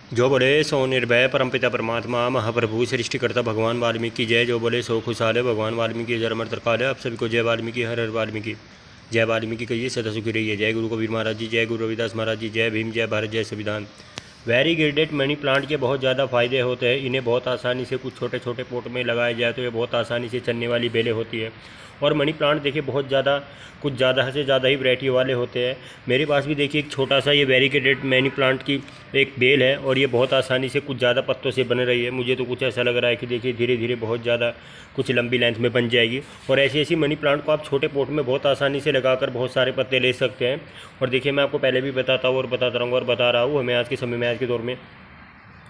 जो बोले सो निर्भय परमपिता परमात्मा महाप्रभु सृष्टिकर्ता भगवान वाल्मीकि की जय। जो बोले सो खुशहाल है भगवान वाल्मीकि जय अमर तरकाल है। आप सभी को जय वाल्मीकि, हर हर वाल्मीकि। जय वाल्मीकि कहिए सदा सुखी रहिए। जय गुरु कबीर महाराज जी, जय गुरु रविदास महाराज जी, जय भीम, जय भारत, जय संविधान। वेरी ग्रेडेड मनी प्लांट के बहुत ज़्यादा फ़ायदे होते हैं। इन्हें बहुत आसानी से कुछ छोटे छोटे पोट में लगाया जाए तो ये बहुत आसानी से चलने वाली बेलें होती है। और मनी प्लांट देखिए बहुत ज़्यादा, कुछ ज़्यादा से ज़्यादा ही वैरायटी वाले होते हैं। मेरे पास भी देखिए एक छोटा सा ये वेरीगेटेड मनी प्लांट की एक बेल है और ये बहुत आसानी से कुछ ज़्यादा पत्तों से बन रही है। मुझे तो कुछ ऐसा लग रहा है कि देखिए धीरे धीरे बहुत ज़्यादा कुछ लंबी लेंथ में बन जाएगी। और ऐसी ऐसी मनी प्लांट को आप छोटे पोट में बहुत आसानी से लगाकर बहुत सारे पत्ते ले सकते हैं। और देखिए मैं आपको पहले भी बताता हूँ और बताता रहूँगा और बता रहा हूँ, हमें आज के समय में, आज के दौर में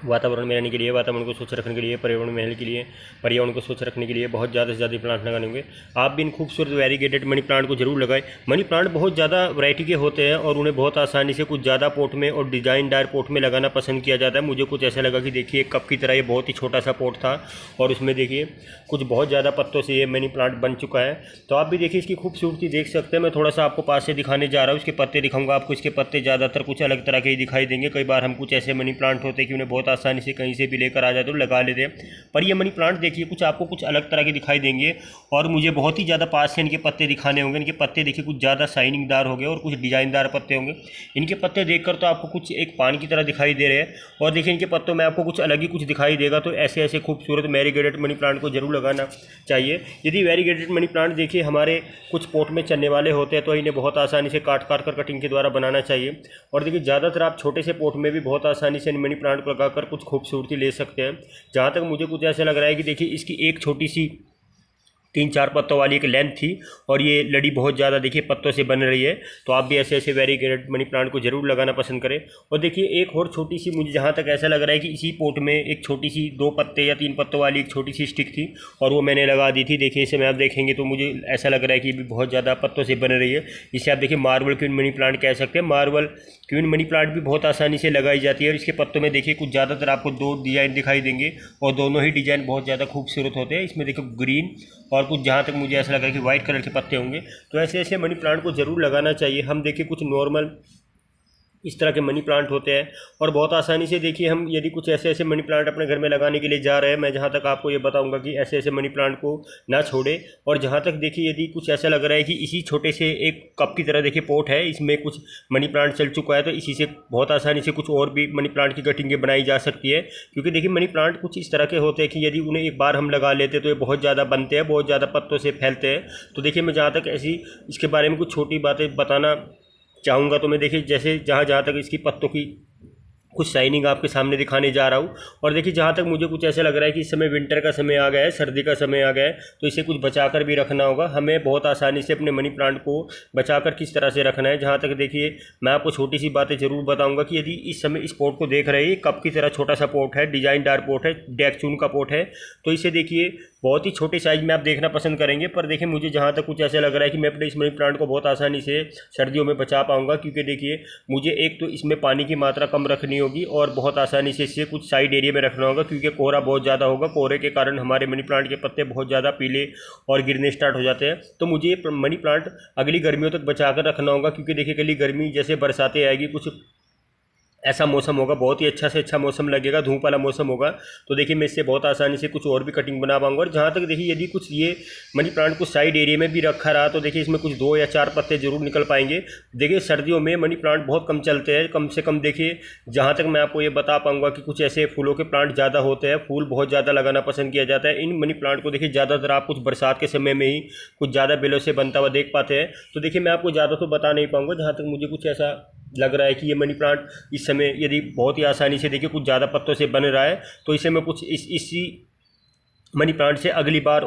वातावरण में रहने के लिए, वातावरण को स्वच्छ रखने के लिए, पर्यावरण में रहने के लिए, पर्यावरण को स्वच्छ रखने के लिए बहुत ज़्यादा से ज़्यादा प्लांट लगाने होंगे। आप भी इन खूबसूरत वेरीगेटेड मनी प्लांट को जरूर लगाएं। मनी प्लांट बहुत ज़्यादा वैरायटी के होते हैं और उन्हें बहुत आसानी से कुछ ज़्यादा पोट में और डिज़ाइनदार पोट में लगाना पसंद किया जाता है। मुझे कुछ ऐसा लगा कि देखिए एक कप की तरह ये बहुत ही छोटा सा पोट था और उसमें देखिए कुछ बहुत ज़्यादा पत्तों से ये मनी प्लांट बन चुका है। तो आप भी देखिए इसकी खूबसूरती देख सकते हैं। मैं थोड़ा सा आपको पास से दिखाने जा रहा हूँ। इसके पत्ते दिखाऊंगा आपको। इसके पत्ते ज़्यादातर कुछ अलग तरह के ही दिखाई देंगे। कई बार हम कुछ ऐसे मनी प्लांट होते हैं कि उन्हें बहुत आसानी से कहीं से भी लेकर आ जाए तो लगा लेते हैं, पर ये मनी प्लांट देखिए कुछ आपको कुछ अलग तरह के दिखाई देंगे। और मुझे बहुत ही ज़्यादा पास से इनके पत्ते दिखाने होंगे। इनके पत्ते देखिए कुछ ज़्यादा शाइनिंगदार हो गए और कुछ डिजाइनदार पत्ते होंगे। इनके पत्ते देखकर तो आपको कुछ एक पानी की तरह दिखाई दे रहे हैं। और देखिए इनके पत्तों में आपको कुछ अलग ही कुछ दिखाई देगा। तो ऐसे ऐसे खूबसूरत वेरीगेटेड मनी प्लांट को जरूर लगाना चाहिए। यदि वेरीगेटेड मनी प्लांट देखिए हमारे कुछ पोट में चलने वाले होते हैं तो इन्हें बहुत आसानी से काट काट कर कटिंग के द्वारा बनाना चाहिए। और देखिए ज़्यादातर आप छोटे से पोट में भी बहुत आसानी से इन मनी प्लांट को लगाकर कुछ खूबसूरती ले सकते हैं। जहाँ तक मुझे कुछ ऐसा लग रहा है कि देखिए इसकी एक छोटी सी 3-4 पत्तों वाली एक लेंथ थी और ये लड़ी बहुत ज़्यादा देखिए पत्तों से बन रही है। तो आप भी ऐसे ऐसे वेरीगेटेड मनी प्लांट को जरूर लगाना पसंद करें। और देखिए एक और छोटी सी, मुझे जहाँ तक ऐसा लग रहा है कि इसी पोट में एक छोटी सी 2 पत्ते या 3 पत्तों वाली एक छोटी सी स्टिक थी और वो मैंने लगा दी थी। देखिए इसे में आप देखेंगे तो मुझे ऐसा लग रहा है कि भी बहुत ज़्यादा पत्तों से बन रही है। इसे आप देखिए मार्बल क्वीन मनी प्लांट कह सकते हैं। मार्बल क्वीन मनी प्लांट भी बहुत आसानी से लगाई जाती है। और इसके पत्तों में देखिए कुछ ज़्यादातर आपको 2 डिज़ाइन दिखाई देंगे और दोनों ही डिज़ाइन बहुत ज़्यादा खूबसूरत होते हैं। इसमें देखो ग्रीन और कुछ जहाँ तक मुझे ऐसा लग रहा है कि वाइट कलर के पत्ते होंगे। तो ऐसे ऐसे मनी प्लांट को जरूर लगाना चाहिए। हम देखिए कुछ नॉर्मल इस तरह के मनी प्लांट होते हैं और बहुत आसानी से देखिए हम यदि कुछ ऐसे ऐसे मनी प्लांट अपने घर में लगाने के लिए जा रहे हैं, मैं जहाँ तक आपको ये बताऊंगा कि ऐसे ऐसे मनी प्लांट को ना छोड़े। और जहाँ तक देखिए यदि कुछ ऐसा लग रहा है कि इसी छोटे से एक कप की तरह देखिए पोट है, इसमें कुछ मनी प्लांट चल चुका है, तो इसी से बहुत आसानी से कुछ और भी मनी प्लांट की कटिंगें बनाई जा सकती है। क्योंकि देखिए मनी प्लांट कुछ इस तरह के होते हैं कि यदि उन्हें एक बार हम लगा लेते तो ये बहुत ज़्यादा बनते हैं, बहुत ज़्यादा पत्तों से फैलते हैं। तो देखिए मैं जहाँ तक ऐसी इसके बारे में कुछ छोटी बातें बताना चाहूँगा तो मैं देखिए जैसे जहाँ जहाँ तक इसकी पत्तों की कुछ शाइनिंग आपके सामने दिखाने जा रहा हूँ। और देखिए जहाँ तक मुझे कुछ ऐसा लग रहा है कि इस समय विंटर का समय आ गया है, सर्दी का समय आ गया है, तो इसे कुछ बचाकर भी रखना होगा। हमें बहुत आसानी से अपने मनी प्लांट को बचाकर किस तरह से रखना है। जहाँ तक देखिए मैं आपको छोटी सी बातें जरूर बताऊंगा कि यदि इस समय इस पोट को देख रहे हैं, कप की तरह छोटा सा पोट है, डिजाइनदार पोट है, डेकचून का पोट है, तो इसे देखिए बहुत ही छोटे साइज में आप देखना पसंद करेंगे। पर देखिए मुझे जहाँ तक कुछ ऐसा लग रहा है कि मैं अपने इस मनी प्लांट को बहुत आसानी से सर्दियों में बचा पाऊंगा। क्योंकि देखिए मुझे एक तो इसमें पानी की मात्रा कम रखनी होगी और बहुत आसानी से इसे कुछ साइड एरिया में रखना होगा। क्योंकि कोहरा बहुत ज़्यादा होगा, कोहरे के कारण हमारे मनी प्लांट के पत्ते बहुत ज़्यादा पीले और गिरने स्टार्ट हो जाते हैं। तो मुझे ये मनी प्लांट अगली गर्मियों तक बचा कर रखना होगा। क्योंकि देखिए अगली गर्मी जैसे बरसातें आएगी, कुछ ऐसा मौसम होगा, बहुत ही अच्छा से अच्छा मौसम लगेगा, धूप वाला मौसम होगा, तो देखिए मैं इससे बहुत आसानी से कुछ और भी कटिंग बना पाऊंगा। और जहाँ तक देखिए यदि कुछ ये मनी प्लांट को साइड एरिया में भी रखा रहा तो देखिए इसमें कुछ 2 या 4 पत्ते जरूर निकल पाएंगे। देखिए सर्दियों में मनी प्लांट बहुत कम चलते हैं, कम से कम देखिए जहाँ तक मैं आपको ये बता पाऊंगा कि कुछ ऐसे फूलों के प्लांट ज़्यादा होते हैं, फूल बहुत ज़्यादा लगाना पसंद किया जाता है। इन मनी प्लांट को देखिए ज़्यादातर आप कुछ बरसात के समय में ही कुछ ज़्यादा बेलों से बनता हुआ देख पाते हैं। तो देखिए मैं आपको ज़्यादा तो बता नहीं पाऊँगा। जहाँ तक मुझे कुछ ऐसा लग रहा है कि ये मनी प्लांट इस समय यदि बहुत ही आसानी से देखिए कुछ ज़्यादा पत्तों से बन रहा है, तो इसे मैं कुछ इसी मनी प्लांट से अगली बार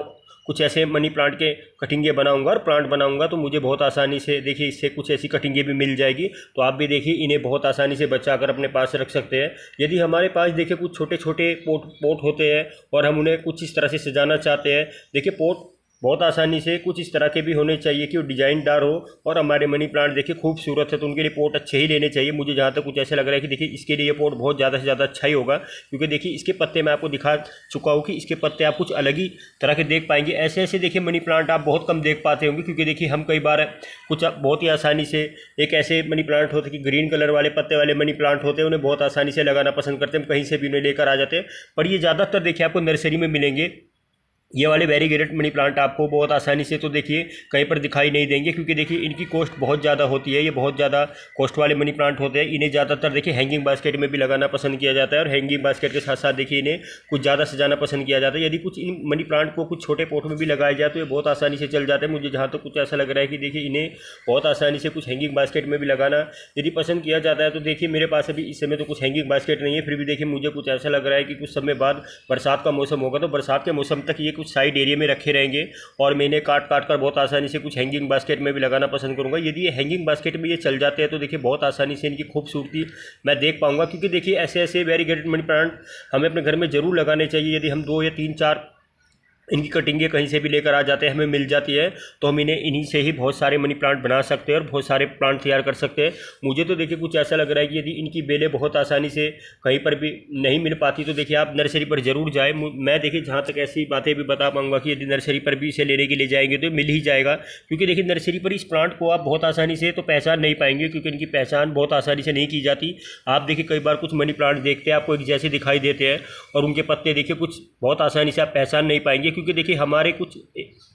कुछ ऐसे मनी प्लांट के कटिंगे बनाऊंगा और प्लांट बनाऊंगा, तो मुझे बहुत आसानी से देखिए इससे कुछ ऐसी कटिंगे भी मिल जाएगी। तो आप भी देखिए इन्हें बहुत आसानी से बचाकर अपने पास रख सकते हैं। यदि हमारे पास देखिए कुछ छोटे छोटे पोट होते हैं और हम उन्हें कुछ इस तरह से सजाना चाहते हैं, देखिए पोट बहुत आसानी से कुछ इस तरह के भी होने चाहिए कि वो डिजाइनदार हो और हमारे मनी प्लांट देखिए खूबसूरत है, तो उनके लिए पॉट अच्छे ही लेने चाहिए। मुझे जहाँ तक कुछ ऐसा लग रहा है कि देखिए इसके लिए ये पॉट बहुत ज़्यादा से ज़्यादा अच्छा ही होगा, क्योंकि देखिए इसके पत्ते मैं आपको दिखा चुका हूँ कि इसके पत्ते आप कुछ अलग ही तरह के देख पाएंगे। ऐसे ऐसे देखिए मनी प्लांट आप बहुत कम देख पाते होंगे, क्योंकि देखिए हम कई बार कुछ बहुत ही आसानी से एक ऐसे मनी प्लांट होते हैं कि ग्रीन कलर वाले पत्ते वाले मनी प्लांट होते हैं, उन्हें बहुत आसानी से लगाना पसंद करते हैं, हम कहीं से भी उन्हें लेकर आ जाते हैं। पर ये ज़्यादातर देखिए आपको नर्सरी में मिलेंगे। ये वाले वेरीगेटेड मनी प्लांट आपको बहुत आसानी से तो देखिए कहीं पर दिखाई नहीं देंगे, क्योंकि देखिए इनकी कॉस्ट बहुत ज़्यादा होती है। ये बहुत ज़्यादा कॉस्ट वाले मनी प्लांट होते हैं। इन्हें ज़्यादातर देखिए हैंगिंग बास्केट में भी लगाना पसंद किया जाता है, और हैंगिंग बास्केट के साथ साथ देखिए इन्हें कुछ ज़्यादा सजाना पसंद किया जाता है। यदि कुछ इन मनी प्लांट को कुछ छोटे पॉट में भी लगाया जाए तो ये बहुत आसानी से चल जाते हैं। मुझे जहाँ तक कुछ ऐसा लग रहा है कि देखिए इन्हें बहुत आसानी से कुछ हैंगिंग बास्केट में भी लगाना यदि पसंद किया जाता है तो देखिए मेरे पास अभी इस समय तो कुछ हैंगिंग बास्केट नहीं है, फिर भी देखिए मुझे कुछ ऐसा लग रहा है कि कुछ समय बाद बरसात का मौसम होगा तो बरसात के मौसम तक ये कुछ साइड एरिया में रखे रहेंगे, और मैं इन्हें काट काट कर बहुत आसानी से कुछ हैंगिंग बास्केट में भी लगाना पसंद करूंगा। यदि ये हैंगिंग बास्केट में ये चल जाते हैं तो देखिए बहुत आसानी से इनकी खूबसूरती मैं देख पाऊंगा, क्योंकि देखिए ऐसे ऐसे वेरीगेटेड मनी प्लांट हमें अपने घर में जरूर लगाने चाहिए। यदि हम 2 या 3-4 इनकी कटिंगें कहीं से भी लेकर आ जाते हैं, हमें मिल जाती है, तो हम इन्हीं से ही बहुत सारे मनी प्लांट बना सकते हैं और बहुत सारे प्लांट तैयार कर सकते हैं। मुझे तो देखिए कुछ ऐसा लग रहा है कि यदि इनकी बेलें बहुत आसानी से कहीं पर भी नहीं मिल पाती तो देखिए आप नर्सरी पर ज़रूर जाए। मैं देखिए जहाँ तक ऐसी बातें भी बता पाऊँगा कि यदि नर्सरी पर भी इसे लेने के लिए जाएंगे तो मिल ही जाएगा, क्योंकि देखिए नर्सरी पर इस प्लांट को आप बहुत आसानी से तो पहचान नहीं पाएंगे, क्योंकि इनकी पहचान बहुत आसानी से नहीं की जाती। आप देखिए कई बार कुछ मनी प्लांट देखते हैं आपको एक जैसे दिखाई देते हैं, और उनके पत्ते देखिए कुछ बहुत आसानी से आप पहचान नहीं पाएंगे, क्योंकि देखिए हमारे कुछ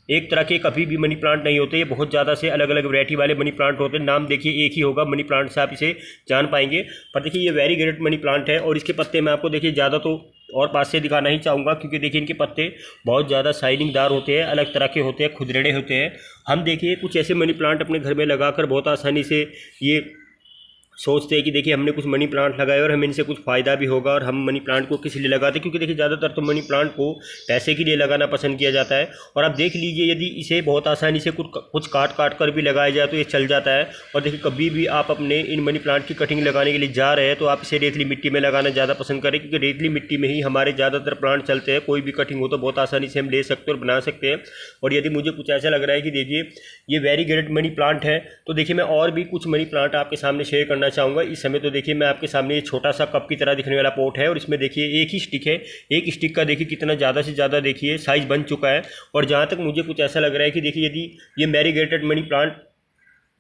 एक तरह के कभी भी मनी प्लांट नहीं होते, ये बहुत ज़्यादा से अलग अलग वैरायटी वाले मनी प्लांट होते हैं। नाम देखिए एक ही होगा मनी प्लांट से आप इसे जान पाएंगे, पर देखिए ये वेरीगेटेड मनी प्लांट है और इसके पत्ते मैं आपको देखिए ज़्यादा तो और पास से दिखाना ही चाहूँगा, क्योंकि देखिए इनके पत्ते बहुत ज़्यादा शाइनिंगदार होते हैं, अलग तरह के होते हैं, खुदरेड़े होते हैं। हम देखिए कुछ ऐसे मनी प्लांट अपने घर में लगाकर बहुत आसानी से ये सोचते हैं कि देखिए हमने कुछ मनी प्लांट लगाए और हमें इनसे कुछ फ़ायदा भी होगा, और हम मनी प्लांट को किस लिए लगाते हैं, क्योंकि देखिए ज़्यादातर तो मनी प्लांट को पैसे के लिए लगाना पसंद किया जाता है। और आप देख लीजिए यदि इसे बहुत आसानी से कुछ काट काट कर भी लगाया जाए तो ये चल जाता है। और देखिए कभी भी आप अपने इन मनी प्लांट की कटिंग लगाने के लिए जा रहे हैं तो आप इसे रेतली मिट्टी में लगाना ज़्यादा पसंद करें, क्योंकि रेतली मिट्टी में ही हमारे ज़्यादातर प्लांट चलते हैं। कोई भी कटिंग हो तो बहुत आसानी से हम ले सकते हैं और बना सकते हैं। और यदि मुझे कुछ ऐसा लग रहा है कि देखिए ये वेरीगेटेड मनी प्लांट है तो देखिए मैं और भी कुछ मनी प्लांट आपके सामने शेयर करना चाहूँगा। इस समय तो देखिए मैं आपके सामने ये छोटा सा कप की तरह दिखने वाला पॉट है, और इसमें देखिए एक ही स्टिक है। एक स्टिक का देखिए कितना ज़्यादा से ज़्यादा देखिए साइज़ बन चुका है। और जहाँ तक मुझे कुछ ऐसा लग रहा है कि देखिए यदि ये वेरीगेटेड मनी प्लांट,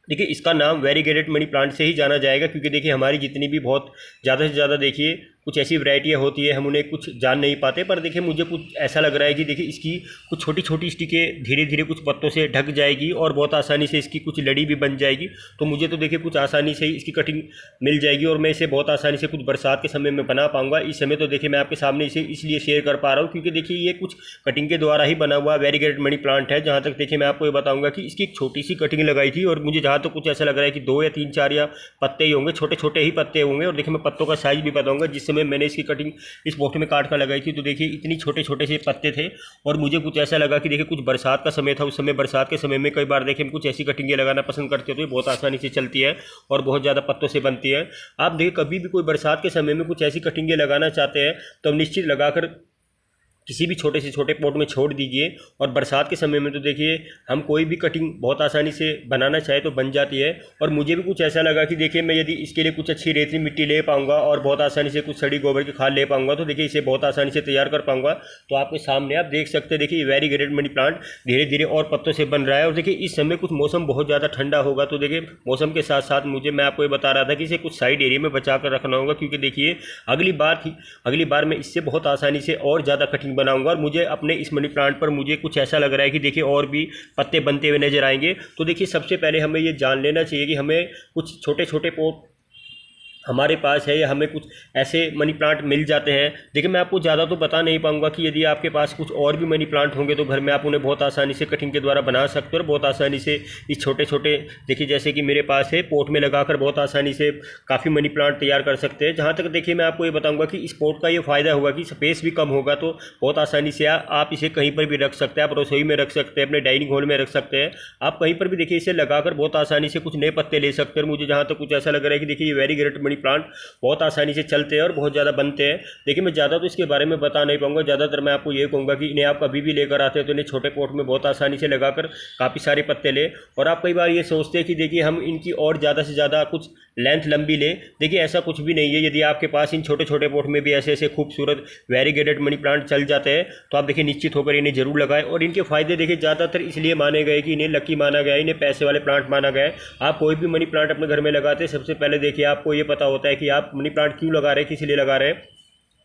देखिए इसका नाम वेरीगेटेड मनी प्लांट से ही जाना जाएगा, क्योंकि देखिए हमारी जितनी भी बहुत ज़्यादा से ज़्यादा देखिए कुछ ऐसी वैरायटियाँ होती है हम उन्हें कुछ जान नहीं पाते। पर देखिए मुझे कुछ ऐसा लग रहा है कि देखिए इसकी कुछ छोटी छोटी स्टिकें धीरे धीरे कुछ पत्तों से ढक जाएगी और बहुत आसानी से इसकी कुछ लड़ी भी बन जाएगी। तो मुझे तो देखिए कुछ आसानी से ही इसकी कटिंग मिल जाएगी और मैं इसे बहुत आसानी से कुछ बरसात के समय में बना पाऊँगा। इस समय तो देखिए मैं आपके सामने इसे इसलिए शेयर कर पा रहा हूँ क्योंकि देखिए ये कुछ कटिंग के द्वारा ही बना हुआ वेरीगेटेड मनी प्लांट है। जहाँ तक देखिए मैं आपको ये बताऊँगा कि इसकी एक छोटी सी कटिंग लगाई थी और मुझे जहाँ तक कुछ ऐसा लग रहा है कि 2 या 3 4 या पत्ते ही होंगे, छोटे छोटे ही पत्ते होंगे। और देखिए मैं पत्तों का साइज़ भी बताऊँगा। जिस समय मैंने इसकी कटिंग इस पॉट में काट कर लगाई थी तो देखिए इतनी छोटे छोटे से पत्ते थे और मुझे कुछ ऐसा लगा कि देखिए कुछ बरसात का समय था। उस समय बरसात के समय में कई बार देखिए हम कुछ ऐसी कटिंगें लगाना पसंद करते हो तो ये बहुत आसानी से चलती है और बहुत ज़्यादा पत्तों से बनती है। आप देखिए कभी भी कोई बरसात के समय में कुछ ऐसी कटिंगें लगाना चाहते हैं तो हम निश्चित लगाकर किसी भी छोटे से छोटे पॉट में छोड़ दीजिए। और बरसात के समय में तो देखिए हम कोई भी कटिंग बहुत आसानी से बनाना चाहे तो बन जाती है। और मुझे भी कुछ ऐसा लगा कि देखिए मैं यदि इसके लिए कुछ अच्छी रेतली मिट्टी ले पाऊंगा और बहुत आसानी से कुछ सड़ी गोबर की खाद ले पाऊंगा तो देखिए इसे बहुत आसानी से तैयार कर पाऊंगा। तो आपके सामने आप देख सकते हैं देखिए ये वेरीगेटेड मनी प्लांट धीरे धीरे और पत्तों से बन रहा है। और देखिए इस समय कुछ मौसम बहुत ज़्यादा ठंडा होगा तो देखिए मौसम के साथ साथ मैं आपको ये बता रहा था कि इसे कुछ साइड एरिया में बचा कर रखना होगा, क्योंकि देखिए अगली बार मैं इससे बहुत आसानी से और ज़्यादा कटिंग बनाऊंगा। और मुझे अपने इस मनी प्लांट पर मुझे कुछ ऐसा लग रहा है कि देखिए और भी पत्ते बनते हुए नजर आएंगे। तो देखिए सबसे पहले हमें ये जान लेना चाहिए कि हमें कुछ छोटे छोटे पॉट हमारे पास है या हमें कुछ ऐसे मनी प्लांट मिल जाते हैं। देखिए मैं आपको ज़्यादा तो बता नहीं पाऊंगा कि यदि आपके पास कुछ और भी मनी प्लांट होंगे तो घर में आप उन्हें बहुत आसानी से कटिंग के द्वारा बना सकते हो और बहुत आसानी से इस छोटे छोटे देखिए जैसे कि मेरे पास है पॉट में लगाकर बहुत आसानी से काफ़ी मनी प्लांट तैयार कर सकते हैं। जहाँ तक देखिए मैं आपको ये बताऊँगा कि इस पॉट का ये फ़ायदा होगा कि स्पेस भी कम होगा तो बहुत आसानी से आप इसे कहीं पर भी रख सकते हैं। आप रसोई में रख सकते हैं, अपने डाइनिंग हॉल में रख सकते हैं, आप कहीं पर भी देखिए इसे लगाकर बहुत आसानी से कुछ नए पत्ते ले सकते हैं। मुझे जहाँ तक कुछ ऐसा लग रहा है कि देखिए ये वेरीगेटेड मनी मनी प्लांट बहुत आसानी से चलते हैं और बहुत ज़्यादा बनते हैं। देखिए मैं ज़्यादा तो इसके बारे में बता नहीं पाऊंगा, ज़्यादातर मैं आपको ये कहूँगा कि इन्हें आप कभी भी लेकर आते हैं तो इन्हें छोटे पॉट में बहुत आसानी से लगाकर काफ़ी सारे पत्ते ले। और आप कई बार ये सोचते हैं कि देखिए हम इनकी और ज़्यादा से ज़्यादा कुछ लेंथ लंबी ले, देखिए ऐसा कुछ भी नहीं है। यदि आपके पास इन छोटे छोटे पॉट में भी ऐसे ऐसे खूबसूरत वेरीगेटेड मनी प्लांट चल जाते हैं तो आप देखिए निश्चित होकर इन्हें जरूर लगाएं। और इनके फ़ायदे देखिए ज़्यादातर इसलिए माने गए कि इन्हें लकी माना गया है, इन्हें पैसे वाले प्लांट माना गया है। आप कोई भी मनी प्लांट अपने घर में लगाते हैं सबसे पहले देखिए आपको ये पता होता है कि आप मनी प्लांट क्यों लगा रहे हैं, किस लिए लगा रहे हैं।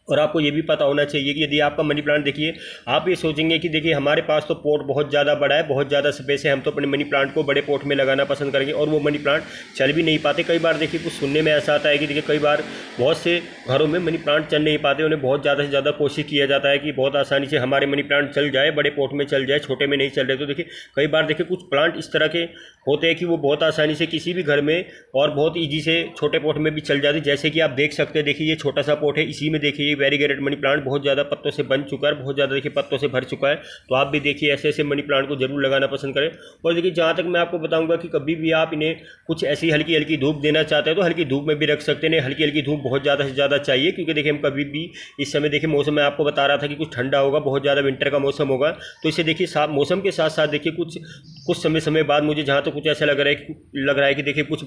और आपको ये भी पता होना चाहिए कि यदि आपका मनी प्लांट देखिए आप ये सोचेंगे कि देखिए हमारे पास तो पॉट बहुत ज़्यादा बड़ा है, बहुत ज़्यादा स्पेस है, हम तो अपने मनी प्लांट को बड़े पॉट में लगाना पसंद करेंगे और वो मनी प्लांट चल भी नहीं पाते। कई बार देखिए कुछ सुनने में ऐसा आता है कि देखिए कई बार बहुत से घरों में मनी प्लांट चल नहीं पाते, उन्हें बहुत ज़्यादा से ज़्यादा कोशिश किया जाता है कि बहुत आसानी से हमारे मनी प्लांट चल जाए, बड़े पॉट में चल जाए, छोटे में नहीं चल रहे। तो देखिए कई बार देखिए कुछ प्लांट इस तरह के होते हैं कि वो बहुत आसानी से किसी भी घर में और बहुत ईजी से छोटे पॉट में भी चल जाती है। जैसे कि आप देख सकते हैं, देखिए ये छोटा सा पॉट है, इसी में देखिए ये वेरीगेटेड मनी प्लांट बहुत ज़्यादा पत्तों से बन चुका है, बहुत ज़्यादा देखिए पत्तों से भर चुका है। तो आप भी देखिए ऐसे ऐसे मनी प्लांट को जरूर लगाना पसंद करें। और देखिए जहाँ तक मैं आपको बताऊंगा कि कभी भी आप इन्हें कुछ ऐसी हल्की हल्की धूप देना चाहते हैं तो हल्की धूप में भी रख सकते हैं। हल्की हल्की धूप बहुत ज़्यादा से ज़्यादा चाहिए क्योंकि देखिए हम कभी भी इस समय देखिए मौसम में आपको बता रहा था कि कुछ ठंडा होगा, बहुत ज़्यादा विंटर का मौसम होगा, तो इसे देखिए मौसम के साथ साथ देखिए कुछ समय बाद मुझे जहाँ तो कुछ ऐसा लग रहा है कि देखिए कुछ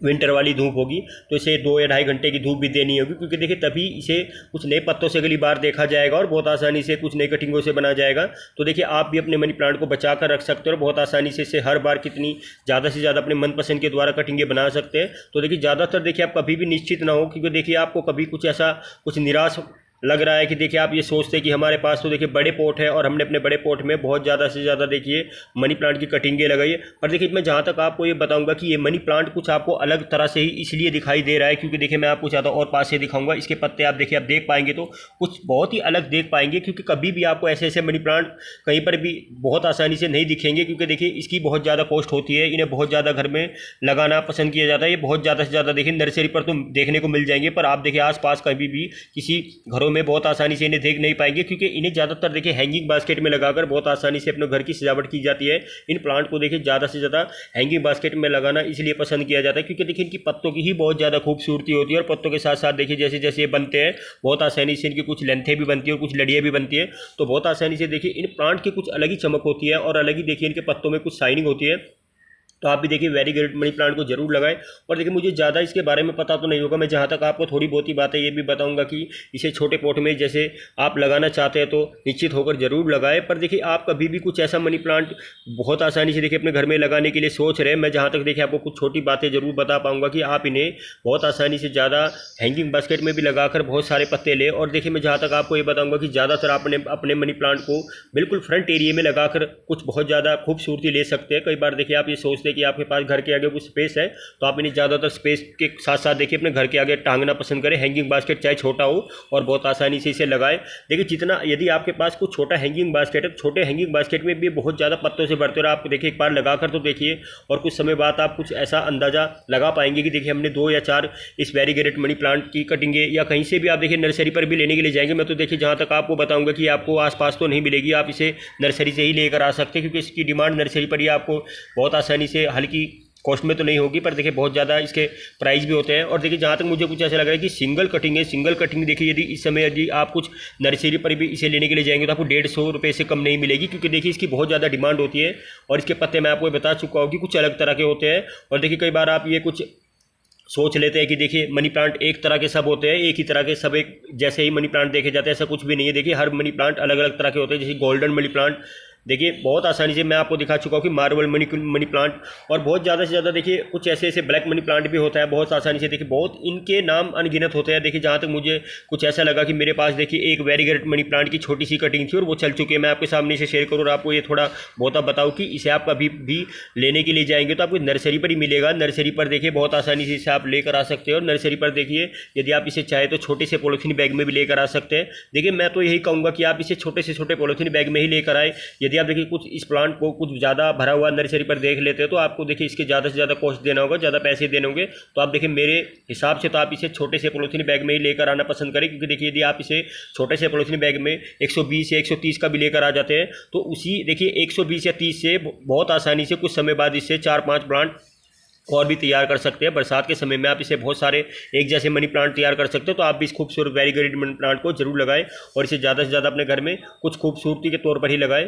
विंटर वाली धूप होगी तो इसे 2 या 2.5 घंटे की धूप भी देनी होगी क्योंकि देखिए तभी इसे कुछ नए पत्तों से अगली बार देखा जाएगा और बहुत आसानी से कुछ नई कटिंगों से बना जाएगा। तो देखिए आप भी अपने मनी प्लांट को बचा कर रख सकते हो और बहुत आसानी से इसे हर बार कितनी ज़्यादा से ज़्यादा अपने मनपसंद के द्वारा कटिंगें बना सकते हैं। तो देखिए ज़्यादातर देखिए आप कभी भी निश्चित ना हो क्योंकि देखिए आपको कभी कुछ ऐसा कुछ निराश लग रहा है कि देखिए आप ये सोचते हैं कि हमारे पास तो देखिए बड़े पॉट है और हमने अपने बड़े पॉट में बहुत ज़्यादा से ज़्यादा देखिए मनी प्लांट की कटिंगें लगाई है। पर देखिए मैं जहाँ तक आपको ये बताऊंगा कि ये मनी प्लांट कुछ आपको अलग तरह से ही इसलिए दिखाई दे रहा है क्योंकि देखिए मैं आपको ज़्यादा और पास से दिखाऊंगा, इसके पत्ते आप देखिए आप देख पाएंगे तो कुछ बहुत ही अलग देख पाएंगे क्योंकि कभी भी आपको ऐसे ऐसे मनी प्लांट कहीं पर भी बहुत आसानी से नहीं दिखेंगे क्योंकि देखिए इसकी बहुत ज़्यादा कॉस्ट होती है, इन्हें बहुत ज़्यादा घर में लगाना पसंद किया जाता है। ये बहुत ज़्यादा से ज़्यादा देखिए नर्सरी पर तो देखने को मिल जाएंगे पर आप देखिए आसपास कभी भी किसी घरों में बहुत आसानी से इन्हें देख नहीं पाएंगे क्योंकि इन्हें ज़्यादातर देखिए हैंगिंग बास्केट में लगाकर बहुत आसानी से अपने घर की सजावट की जाती है। इन प्लांट को देखिए ज़्यादा से ज़्यादा हैंगिंग बास्केट में लगाना इसलिए पसंद किया जाता है क्योंकि देखिए इनकी पत्तों की ही बहुत ज़्यादा खूबसूरती होती है और पत्तों के साथ साथ देखिए जैसे जैसे ये बनते हैं बहुत आसानी से इनकी कुछ लेंथें भी बनती है और कुछ लड़ियाँ भी बनती है। तो बहुत आसानी से देखिए इन प्लांट की कुछ अलग ही चमक होती है और अलग ही देखिए इनके पत्तों में कुछ शाइनिंग होती है। तो आप भी देखिए वेरीगेटेड मनी प्लांट को जरूर लगाएं। और देखिए मुझे ज़्यादा इसके बारे में पता तो नहीं होगा, मैं जहाँ तक आपको थोड़ी बहुत ही बातें ये भी बताऊंगा कि इसे छोटे पॉट में जैसे आप लगाना चाहते हैं तो निश्चित होकर जरूर लगाएं। पर देखिए आप कभी भी कुछ ऐसा मनी प्लांट बहुत आसानी से देखिए अपने घर में लगाने के लिए सोच रहे हैं, मैं जहाँ तक देखिए आपको कुछ छोटी बातें जरूर बता पाऊंगा कि आप इन्हें बहुत आसानी से ज़्यादा हैंगिंग बास्केट में भी लगाकर बहुत सारे पत्ते लें। और देखिए मैं जहाँ तक आपको ये बताऊँगा कि ज़्यादातर आपने अपने मनी प्लांट को बिल्कुल फ्रंट एरिया में लगाकर कुछ बहुत ज़्यादा खूबसूरती ले सकते हैं। कई बार देखिए आप ये सोचते हैं कि आपके पास घर के आगे कुछ स्पेस है तो आप इन्हें ज़्यादातर स्पेस के साथ साथ देखिए अपने घर के आगे टांगना पसंद करें। हैंगिंग बास्केट चाहे छोटा हो और बहुत आसानी से इसे लगाएं। देखिए जितना यदि आपके पास कुछ छोटा हैंगिंग बास्केट है, छोटे हैंगिंग बास्केट में भी बहुत ज़्यादा पत्तों से भरते और आप देखिए एक बार लगाकर तो देखिए और कुछ समय बाद आप कुछ ऐसा अंदाज़ा लगा पाएंगे कि देखिए हमने 2 या 4 इस वेरीगेटेड मनी प्लांट की कटिंगे या कहीं से भी आप देखिए नर्सरी पर भी लेने के लिए जाएंगे। मैं तो देखिए जहाँ तक आपको बताऊँगा कि आपको आसपास तो नहीं मिलेगी, आप इसे नर्सरी से ही लेकर आ सकते हैं क्योंकि इसकी डिमांड नर्सरी पर ही आपको बहुत आसानी से हल्की कॉस्ट में तो नहीं होगी पर देखिए बहुत ज़्यादा इसके प्राइस भी होते हैं। और देखिए जहाँ तक मुझे कुछ ऐसा लग रहा है कि सिंगल कटिंग है, सिंगल कटिंग देखिए यदि इस समय यदि आप कुछ नर्सरी पर भी इसे लेने के लिए जाएंगे तो आपको 150 रुपये से कम नहीं मिलेगी क्योंकि देखिए इसकी बहुत ज़्यादा डिमांड होती है। और इसके पत्ते मैं आपको बता चुका हूँ कि कुछ अलग तरह के होते हैं। और देखिए कई बार आप ये कुछ सोच लेते हैं कि देखिए मनी प्लांट एक तरह के सब होते हैं, एक ही तरह के सब एक जैसे ही मनी प्लांट देखे जाते हैं, ऐसा कुछ भी नहीं है। देखिए हर मनी प्लांट अलग अलग तरह के होते हैं। जैसे गोल्डन मनी प्लांट देखिए बहुत आसानी से मैं आपको दिखा चुका हूँ कि मार्बल मनी प्लांट और बहुत ज़्यादा से ज़्यादा देखिए कुछ ऐसे ऐसे ब्लैक मनी प्लांट भी होता है बहुत आसानी से। देखिए बहुत इनके नाम अनगिनत होते हैं। देखिए जहाँ तक मुझे कुछ ऐसा लगा कि मेरे पास देखिए एक वेरीगेटेड मनी प्लांट की छोटी सी कटिंग थी और वो चल चुकी है। मैं आपके सामने इसे शेयर करूँ और आपको ये थोड़ा बहुत बताऊँ कि इसे आप कभी भी लेने के लिए जाएंगे तो आपको नर्सरी पर ही मिलेगा। नर्सरी पर देखिए बहुत आसानी से इसे आप लेकर आ सकते हैं और नर्सरी पर देखिए यदि आप इसे चाहे तो छोटे से पॉलीथीन बैग में भी लेकर आ सकते हैं। देखिए मैं तो यही कहूँगा कि आप इसे छोटे से छोटे पॉलीथीन बैग में ही लेकर आए। यदि आप देखिए कुछ इस प्लांट को कुछ ज़्यादा भरा हुआ नर्सरी पर देख लेते हैं तो आपको देखिए इसके ज़्यादा से ज़्यादा कॉस्ट देना होगा, ज़्यादा पैसे देने होंगे। तो आप देखिए मेरे हिसाब से तो आप इसे छोटे से पॉलीथीन बैग में ही लेकर आना पसंद करें क्योंकि देखिए यदि आप इसे छोटे से पॉलीथीन बैग में 120 या 130 का भी लेकर आ जाते हैं तो उसी देखिए 120 या 30 से बहुत आसानी से कुछ समय बाद इससे 4-5 प्लांट और भी तैयार कर सकते हैं। बरसात के समय में आप इसे बहुत सारे एक जैसे मनी प्लांट तैयार कर सकते हो। तो आप भी इस खूबसूरत वेरीगेटेड मनी प्लांट को जरूर लगाएं और इसे ज़्यादा से ज़्यादा अपने घर में कुछ खूबसूरती के तौर पर ही लगाएं।